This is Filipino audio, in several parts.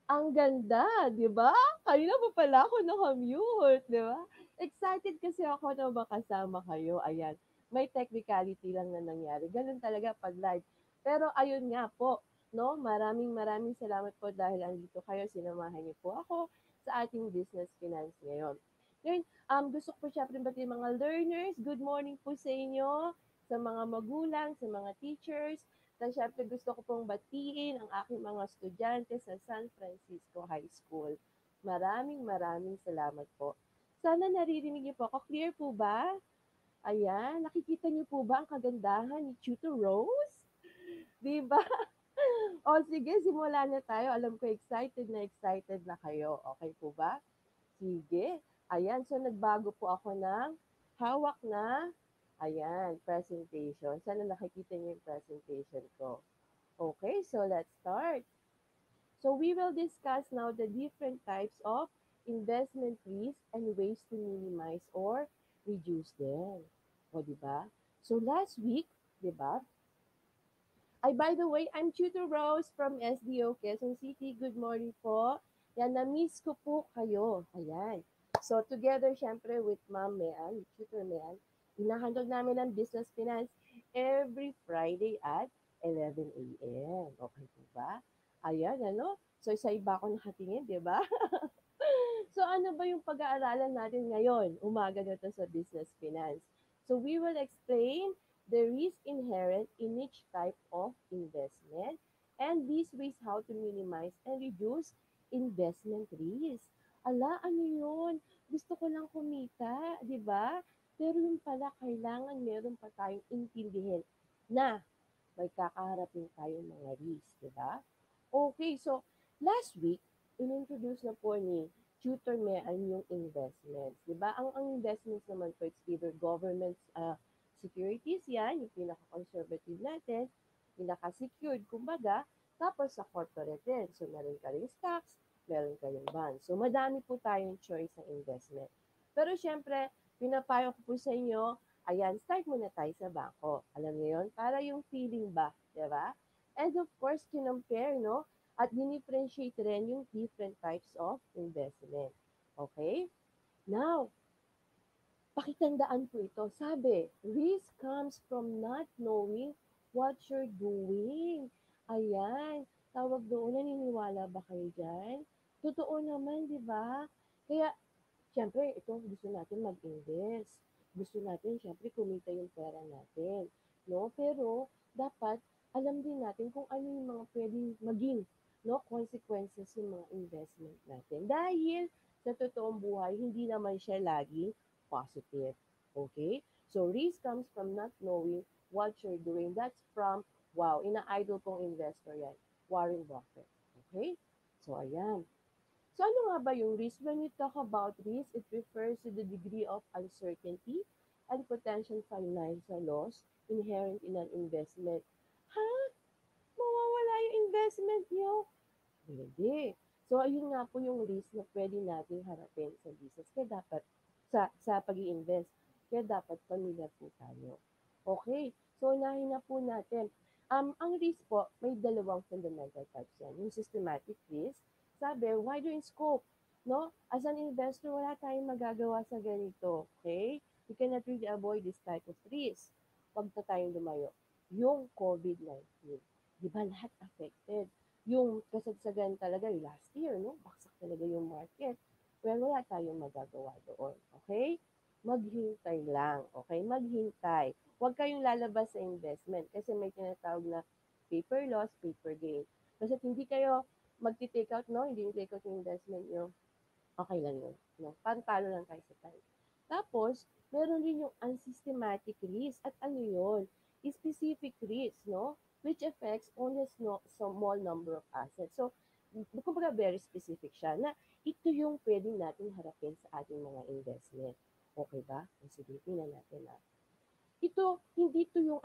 Ang ganda, 'di ba? Kanina pa pala ako naka-mute, 'di ba? Excited kasi ako na makasama kayo, ayan. May technicality lang na nangyari, gano'n talaga 'pag live. Pero ayun nga po, 'no, maraming maraming salamat po dahil andito kayo, sinamahan niyo po ako sa ating business finance ngayon. Ngayon, gusto ko po siyempre batiin mga learners, good morning po sa inyo, sa mga magulang, sa mga teachers, na syempre gusto ko pong batiin ang aking mga estudyante sa San Francisco High School. Maraming maraming salamat po. Sana naririnig niyo po ako. Clear po ba? Ayan, nakikita niyo po ba ang kagandahan ni Tutor Rose? Di ba? O sige, simulan na tayo. Alam ko excited na kayo. Okay po ba? Sige. Ayan, so nagbago po ako ng hawak na, ayan, presentation. Sana nakikita niyo yung presentation ko. Okay, so let's start. So we will discuss now the different types of investment risk and ways to minimize or reduce them. O, di ba? So last week, di ba? Ay, by the way, I'm Tutor Rose from SDO Quezon City. Good morning po. Yan, na-miss ko po kayo. Ayan. So, together, syempre, with Ma'am Mean, Tutor Mean, hinahandog namin ang business finance every Friday at 11 a.m. Okay po ba? Ayan, ano? So, sa iba ako nakatingin, di ba? So, ano ba yung pag-aaralan natin ngayon? Umaga na to sa business finance. So, we will explain the risk inherent in each type of investment and these ways how to minimize and reduce investment risk. Ala, ano yun? Gusto ko lang kumita, di ba? Pero yung pala, kailangan meron pa tayong intindihin na may kakaharapin tayong mga risk, di ba? Okay, so last week, inintroduce na po ni Tutor Mean yung investments. Di ba? Ang investments naman po, it's either government securities yan, yung pinaka-conservative natin, pinaka-secured, kumbaga, tapos sa corporate din. So, meron ka rin stocks, meron ka rin bonds. So, madami po tayong choice ng investment. Pero syempre, pinapayo ko po sa inyo, ayan, start muna tayo sa bangko. Alam niyo yun? Para yung feeling ba, di ba? And of course, kinompare, no? At dinifferentiate rin yung different types of investment. Okay? Now, pakitandaan po ito. Sabi, risk comes from not knowing what you're doing. Ayan. Tawag doon, naniniwala ba kayo dyan? Totoo naman, di ba? Kaya, syempre, ito, gusto natin mag-invest. Gusto natin, syempre, kumita yung pera natin. No? Pero, dapat, alam din natin kung ano yung mga pwedeng maging, no, consequences yung mga investment natin. Dahil, sa totoong buhay, hindi naman siya laging positive. Okay? So, risk comes from not knowing what you're doing. That's from, wow, ina-idol kong investor yan, Warren Buffett. Okay? So, ayan. So, ano nga ba yung risk? When we talk about risk, it refers to the degree of uncertainty and potential financial loss inherent in an investment. Ha? Mawawala yung investment nyo? Hindi. So, ayun nga po yung risk na pwede nating harapin sa business. Kaya dapat, sa pag invest kaya dapat pamilyar po tayo. Okay. So, unahin na po natin. Ang risk po, may dalawang fundamental types yan. Yung systematic risk, sabi, wider in scope. No? As an investor, wala tayong magagawa sa ganito. Okay? We cannot really avoid this type of risk. Huwag na tayong lumayo. Yung COVID-19. Di ba lahat affected? Yung kasagsagan talaga last year, no? Baksak talaga yung market. Well, wala tayong magagawa doon. Okay? Maghintay lang. Okay? Maghintay. Huwag kayong lalabas sa investment kasi may tinatawag na paper loss, paper gain. Kasi hindi kayo magti-take out, no? Hindi yung take out yung investment nyo, okay lang yun. No? Pantalo lang tayo sa time. Tapos, meron din yung unsystematic risk. At ano yun? Specific risk, no? Which affects only a small number of assets. So, kumbaga very specific siya na ito yung pwedeng natin harapin sa ating mga investment. Okay ba? Sige, tingnan natin na. Ito, hindi ito yung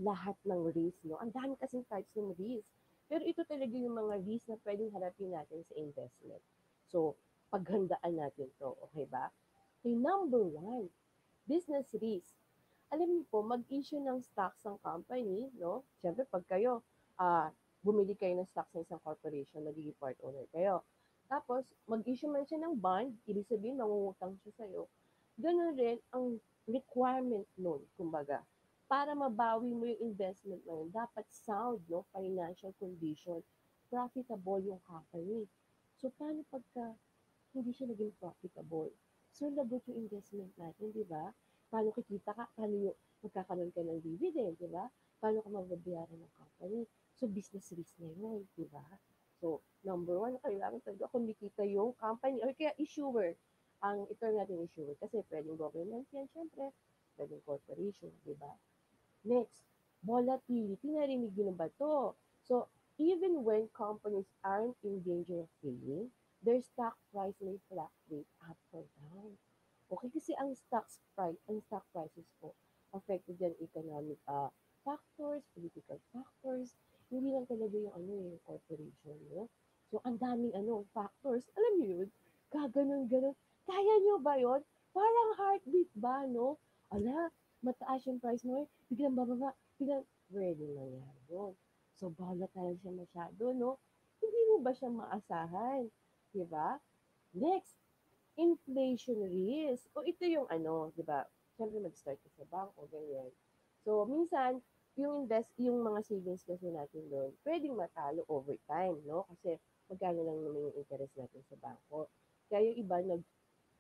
lahat ng risk, no? Ang dami kasing types ng risk. Pero ito talaga yung mga risk na pwedeng harapin natin sa investment. So, paghandaan natin to, okay ba? Okay, number one, business risk. Alam niyo po, mag-issue ng stocks ng company, no? Siyempre, pag kayo bumili kayo ng stocks ng isang corporation, magiging part owner kayo. Tapos, mag-issue man siya ng bond, ibig sabihin, mangungutang siya sa'yo. Ganun rin ang requirement nun, kumbaga. Para mabawi mo yung investment mo yun, dapat sound, no, financial condition, profitable yung company. So, paano pagka hindi siya naging profitable? So, lagot yung investment natin, di ba? Paano kikita ka? Paano yung magkakaroon ka ng dividend, di ba? Paano ka mababayaran ng company? So, business risk na yun, di ba? So, number one, kailangan talaga kumikita yung company or kaya issuer. Ang ito natin issuer kasi pwedeng government yan, syempre. Pwedeng corporation, di ba? Next, volatility. Narinig niyo na ba to? So, even when companies aren't in danger of failing, their stock price may fluctuate up or down. Okay, kasi ang stock prices po, affected yan economic factors, political factors, hindi lang talaga yung yung corporation, no? So, ang daming factors. Alam niyo yun? Gaganon-ganon. Kaya niyo ba yun? Parang heartbeat ba, no? Ala, mataas yung price mo, biglang bababa, biglang pwedeng nangyari yun. So, volatile siya masyado, no? Hindi mo ba siya maasahan? Diba? Next, inflation risk. O ito yung di ba? Siyempre mag-start ka sa bangko, ganyan. So, minsan, yung mga savings kasi natin doon, pwedeng matalo over time, no? Kasi magkano lang naman yung interest natin sa bangko. Kaya yung iba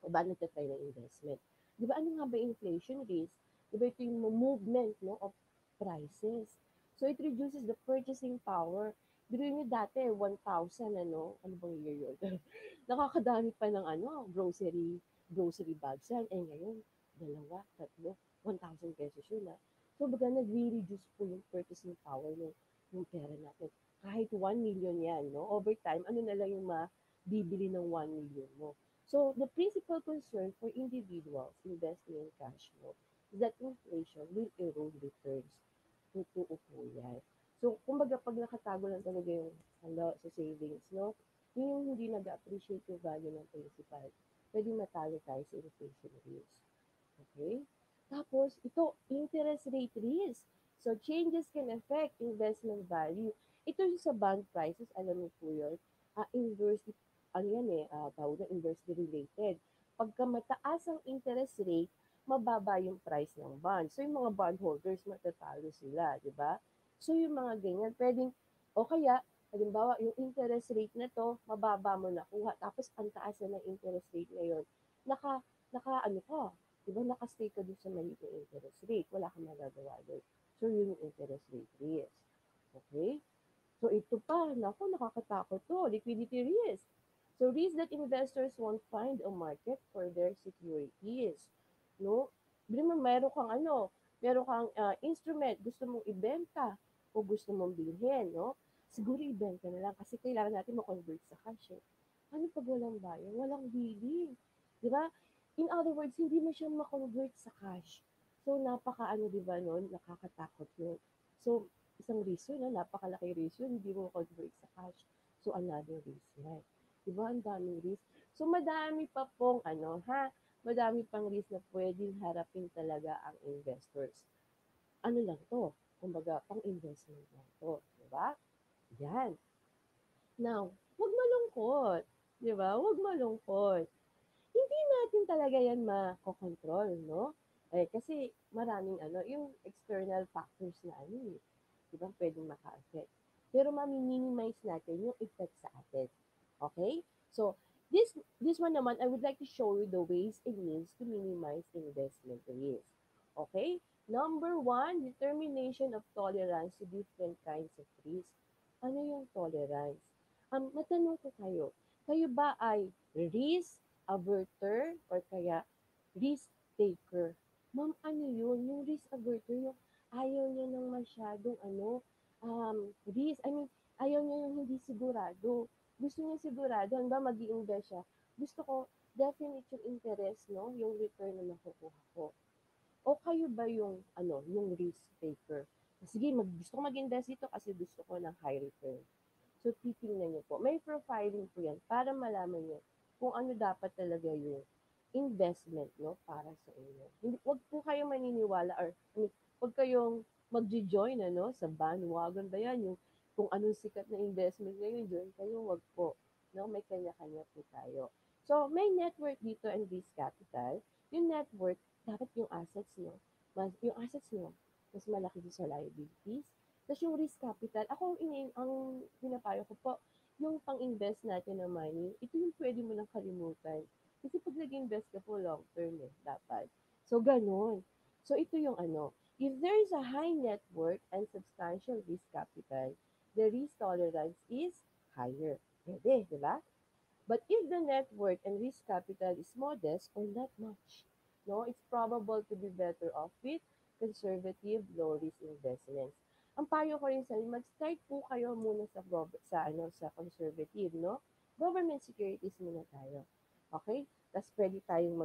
nagtatry ng investment. Di ba, ano nga ba inflation risk? Di ba ito yung movement, no, of prices. So, it reduces the purchasing power. Biro nyo dati, 1,000, ano bang year yun? Nakakadami pa ng grocery bags yan. Eh ngayon, dalawa, tatlo, 1,000 pesos yun So baga nagre-reduce po yung purchasing power ng pera natin. Kahit 1 million yan, no? Over time, ano na lang yung mabibili ng 1 million mo. So the principal concern for individuals investing in cash flow is that inflation will erode returns. Totoo po yan. So, kumbaga, pag nakatago lang talaga yung sa savings, no? Yung hindi nag-appreciate yung value ng principal, pwedeng matalo tayo sa inflation risk. Okay? Tapos, ito, interest rate risk. So, changes can affect investment value. Ito yung sa bond prices, alam niyo po yun, inversely, tawag na inversely related. Pagka mataas ang interest rate, mababa yung price ng bond. So, yung mga bondholders, matatalo sila, di ba? So, yung mga ganyan, pwedeng, o kaya, halimbawa, yung interest rate na to, mababa mo nakuha, tapos ang taas na ng interest rate ngayon, naka ka, di ba, nakastay ka dun sa maliit na interest rate, wala kang magagawa doon. So, yun yung interest rate risk. Okay? So, ito pa, naku, nakakatakot to, liquidity risk. So, risk that investors won't find a market for their securities. No? Bili mo, meron kang instrument, gusto mong ibenta o gusto mong bilhin, no? Siguro ibenta na lang kasi kailangan natin ma-convert sa cash. Eh. Ano pag walang buyer? Walang billing. Di ba? In other words, hindi mo siya ma-convert sa cash. So, di ba, no? Nakakatakot yun. So, isang risk yun, napakalaki risk yun, hindi mo convert sa cash. So, another risk yan. Diba, ang daming risk. So, madami pa pong, madami pang risk na pwedeng harapin talaga ang investors. Ano lang to? Kumbaga, pang-investment lang to. Diba? Yan. Now, huwag malungkot. Diba? Huwag malungkot. Hindi natin talaga yan makokontrol, no? Eh, kasi maraming yung external factors na di ba, pwedeng maka-affect. Pero mami-minimize natin yung effect sa atin. Okay? So, this one naman, I would like to show you the ways and means to minimize investment risk. Okay? Number one, determination of tolerance to different kinds of risk. Ano yung tolerance? Matanong ko kayo ba ay risk averter or kaya risk taker? Ma'am, ano yun? Yung risk averter, yung ayaw niya ng masyadong risk. I mean, ayaw niya yung hindi sigurado. Gusto niya sigurado, hanggang mag invest siya. Gusto ko, definite yung interest, no? Yung return na makukuha ko. O kayo ba yung risk taker? Sige, gusto ko mag-invest dito kasi gusto ko ng high return. So, titingnan niyo po. May profiling po yan para malaman niyo kung ano dapat talaga yung investment, no, para sa inyo. Hindi, wag po kayong maniniwala or, wag kayong magjo-join, sa bandwagon ba yan, yung kung anong sikat na investment ngayon, join kayo, wag po. No, may kanya-kanya po tayo. So, may net worth dito and risk capital. Yung net worth, dapat yung assets nyo, yung assets nyo, mas malaki din sa liabilities. Tapos yung risk capital, ako ang pinapayo ko po, yung pang-invest natin na money, ito yung pwede mo lang kalimutan. Kasi pag nag-invest ka po long term dapat. So, ganun. So, ito yung ano, if there is a high net worth and substantial risk capital, the risk tolerance is higher. Pwede, di ba? But if the net worth and risk capital is modest or not much, no, it's probable to be better off with conservative low-risk investments. Ang payo ko rin sa inyo, mag-start po kayo muna sa conservative, no? Government securities muna tayo. Okay? Tapos pwede tayong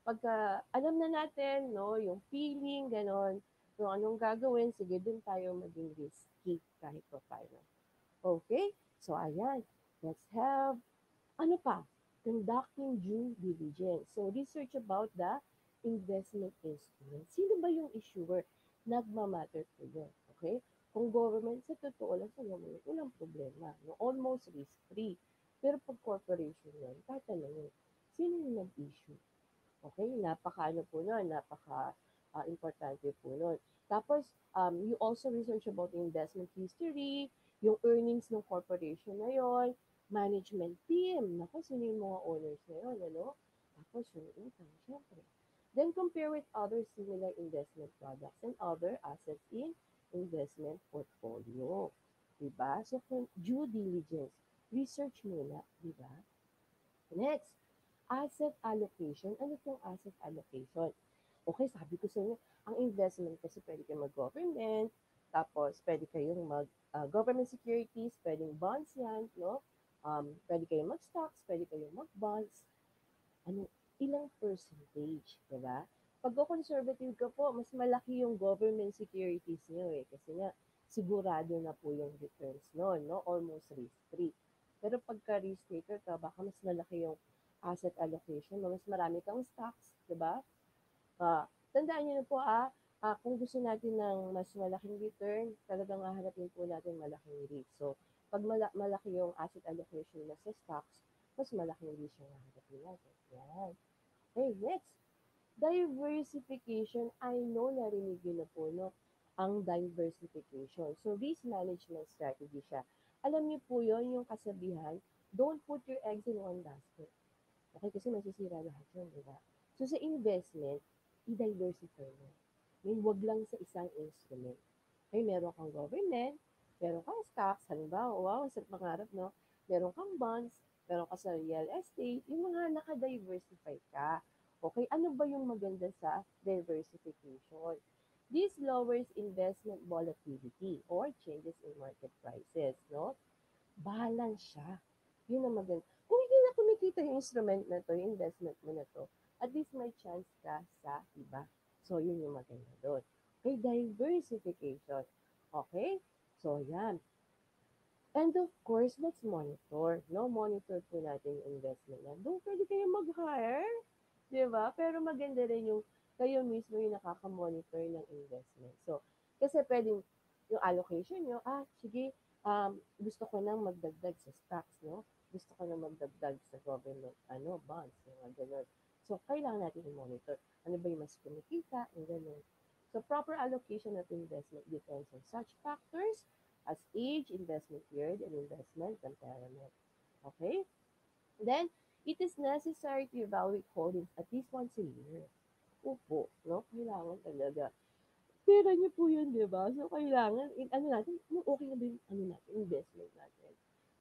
pagka alam na natin, no, yung feeling, ganon, kung anong gagawin, sige, dun tayo maging risky kahit pa paano. Okay? So, ayan. Let's have ano pa? Conducting due diligence. So, research about the investment instrument. Sino ba yung issuer? Nagmamatter po yun. Okay? Kung government, sa totoo lang sa government, walang problema. No? Almost risk-free. Pero pag corporation yan, tatanungin, sino yung nag-issue? Okay? Napaka po nun, importante po nun. Tapos, you also research about the investment history, yung earnings ng corporation na yon, management team, naku, sino yung mga owners na yun, ano? Tapos, yung income, syempre. Then, compare with other similar investment products and other assets in investment portfolio. Diba? So, due diligence, research muna, diba? Next, asset allocation. Ano pong asset allocation? Okay, sabi ko sa inyo, ang investment kasi pwede kayong mag-government, tapos pwede kayong mag-government securities, pwedeng bonds yan, no? Pwede kayong mag-stocks, pwede kayong mag-bonds. Ano, ilang percentage, di ba? Pag conservative ka po, mas malaki yung government securities nyo eh. Kasi nga, sigurado na po yung returns noon, no? Almost risk-free. Pero pagka risk taker ka, baka mas malaki yung asset allocation, mas marami kang stocks, di ba? Tandaan niyo na po kung gusto natin ng mas malaking return, talagang hahanapin po natin malaking risk. So, pag malaki yung asset allocation na sa stocks, mas malaking risk yung hahanapin natin. Yan. Okay, next. Diversification. I know narinig yun na po, no? Ang diversification. So, risk management strategy siya. Alam niyo po yun, yung kasabihan, don't put your eggs in one basket. Okay, kasi masisira lahat yun, di ba? So, sa investment, i-diversify mo. May wag lang sa isang instrument. Okay, meron kang government, meron kang stocks, halimbawa, wow, sa pangarap, no? Meron kang bonds, meron ka sa real estate, yung mga naka-diversify ka. Okay, ano ba yung maganda sa diversification? This lowers investment volatility or changes in market prices, no? Balance siya. Yun ang maganda. Kung hindi na kumikita yung instrument na to, yung investment mo na to, at least may chance ka sa iba. So, yun yung maganda doon. Okay, diversification. Okay? So, yan. And of course, let's monitor. No, monitor po natin yung investment na. Doon pwede kayo mag-hire. Di ba? Pero maganda rin yung kayo mismo yung nakaka-monitor ng investment. So, kasi pwedeng yung allocation nyo, sige, gusto ko nang magdagdag sa stocks, no? Gusto ko nang magdagdag sa government, bonds, yung ganun. So, kailangan natin i-monitor. Ano ba yung mas kumikita, yung ganun. So, proper allocation of investment depends on such factors as age, investment period, and investment temperament. Okay? Then, it is necessary to evaluate holdings at least once a year. Opo, no? Kailangan talaga. Pera niyo po yun, di ba? So, kailangan, natin, okay na ba yung, natin, investment natin.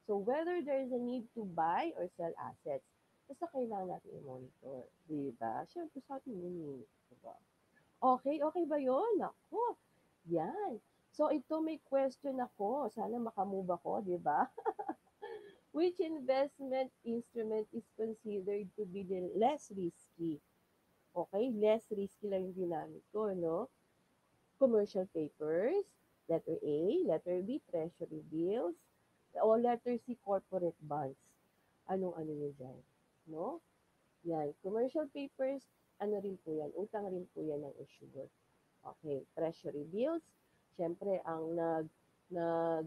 So, whether there is a need to buy or sell assets, basta kailangan natin i-monitor. Di ba? Siyempre, sa atin yun, di ba? Okay, okay ba yun? Ako, yan. So, ito may question ako. Sana makamove ako, di ba? Which investment instrument is considered to be the less risky? Okay, less risky lang yung ginamit ko, no? Commercial papers, letter A, letter B, treasury bills, o letter C, corporate bonds. Anong-ano nyo dyan? No? Yan, commercial papers, ano rin po yan, utang rin po yan ng issuer. Okay, treasury bills, syempre ang nag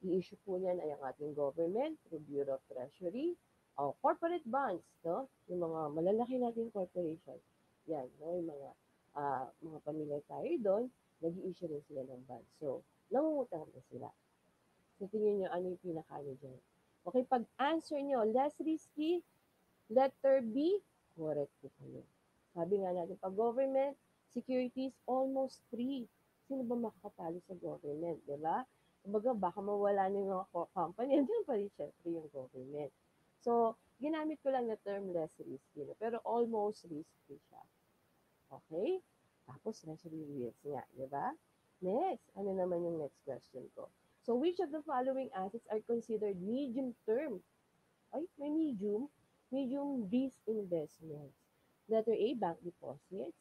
I-issue po niyan ay ang ating government through Bureau of Treasury, o corporate bonds, no? Yung mga malalaki nating corporation. Yan, no? Yung mga pamilyar tayo doon, nag-i-issue rin sila ng bonds. So, nangungutang na sila. So, tingin nyo ano yung pinaka-ano dyan. Okay, pag answer nyo, less risky, letter B, correct po kayo. Sabi nga natin, pag government, securities, almost free. Sino ba makakatalo sa government, di ba? Kumbaga, baka mawala na yung mga company, andyan pa rin syempre yung government. So, ginamit ko lang na term less risky, no? Pero almost risky siya. Okay? Tapos, treasury bills nga, di ba? Next, ano naman yung next question ko? So, which of the following assets are considered medium term? Ay, may medium. Medium risk investments. Letter A, bank deposits.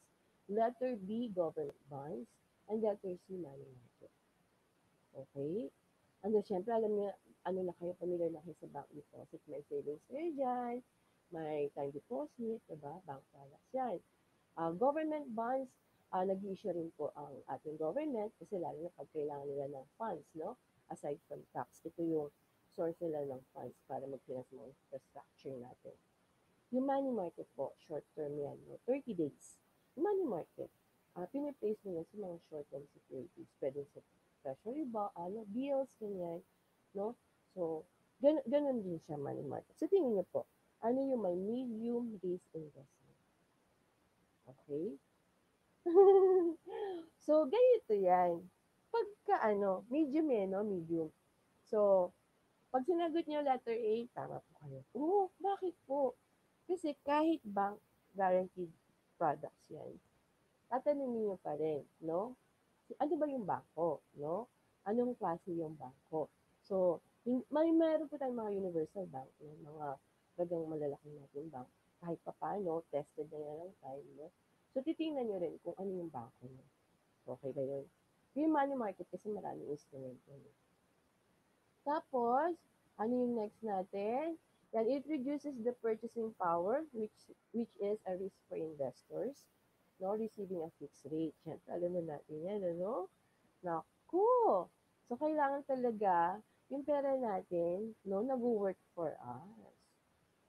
Letter B, government bonds. And letter C, money market. Okay? Ano, syempre, alam niyo, ano na kayo, familiar na kayo sa bank deposit. May savings kayo dyan. May time deposit, diba? Bank products yan. Government bonds, nag-issue rin po ang ating government kasi lalo na pag kailangan nila ng funds, no? Aside from tax, ito yung source nila ng funds para mag-finance ng infrastructure natin. Yung money market po, short term yan, no? 30 days. Yung money market, piniplace nila sa mga short-term securities. Pwede sa treasury bills, ganyan, no? So, ganun din siya money market. So, tingin niyo po, ano yung may medium risk investment? Okay? So, ganito yan. Pagka medium no? Medium. So, pag sinagot niyo letter A, tama po kayo. Oo, bakit po? Kasi kahit bank guaranteed products yan, tatanungin niyo pa rin, no? Ano ba yung bangko, no? Anong klase yung bangko? So, meron po tayong mga universal bank, no? Mga talagang malalaki natin bank. Kahit pa paano, tested na yan ng time, no? So, titingnan nyo rin kung ano yung bangko nyo. Okay ba yun? Yung money market kasi maraming instrument yun. Tapos, ano yung next natin? Then it reduces the purchasing power, which is a risk for investors. No, receiving a fixed rate. Siyempre, alam na natin yan, ano? Naku! So, kailangan talaga yung pera natin, no, nag-work for us.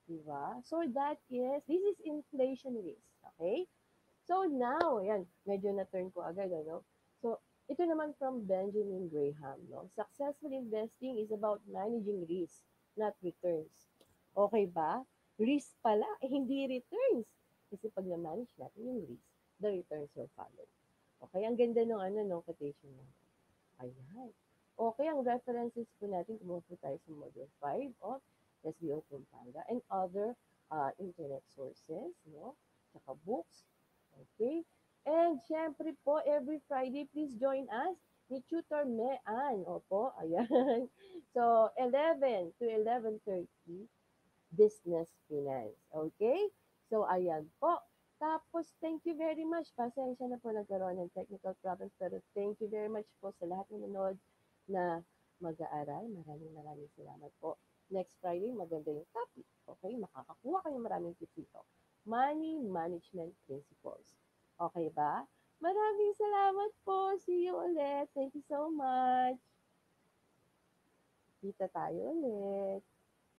Diba? So, this is inflation risk. Okay? So now, yan, medyo na-turn ko agad, ano? So, ito naman from Benjamin Graham, no? Successful investing is about managing risk, not returns. Okay ba? Risk pala, hindi returns. Kasi pag na-manage natin yung risk, the returns will follow. Okay, ang ganda ng quotation mo. Ayan. Okay, ang references po natin, kumuha po tayo sa Module 5 of SBO Pampanga and other internet sources, no? Tsaka books. Okay? And syempre po, every Friday, please join us ni Tutor Mean. Opo, ayan. So, 11 to 11:30, Business Finance. Okay? So, ayan po. Tapos, thank you very much. Pasensya na po nagkaroon ng technical problems, pero thank you very much po sa lahat ng nanood na mag-aaral. Maraming maraming salamat po. Next Friday, maganda yung topic. Okay? Makakakuha kayo maraming tips dito. Money Management Principles. Okay ba? Maraming salamat po. See you ulit. Thank you so much. Kita tayo ulit.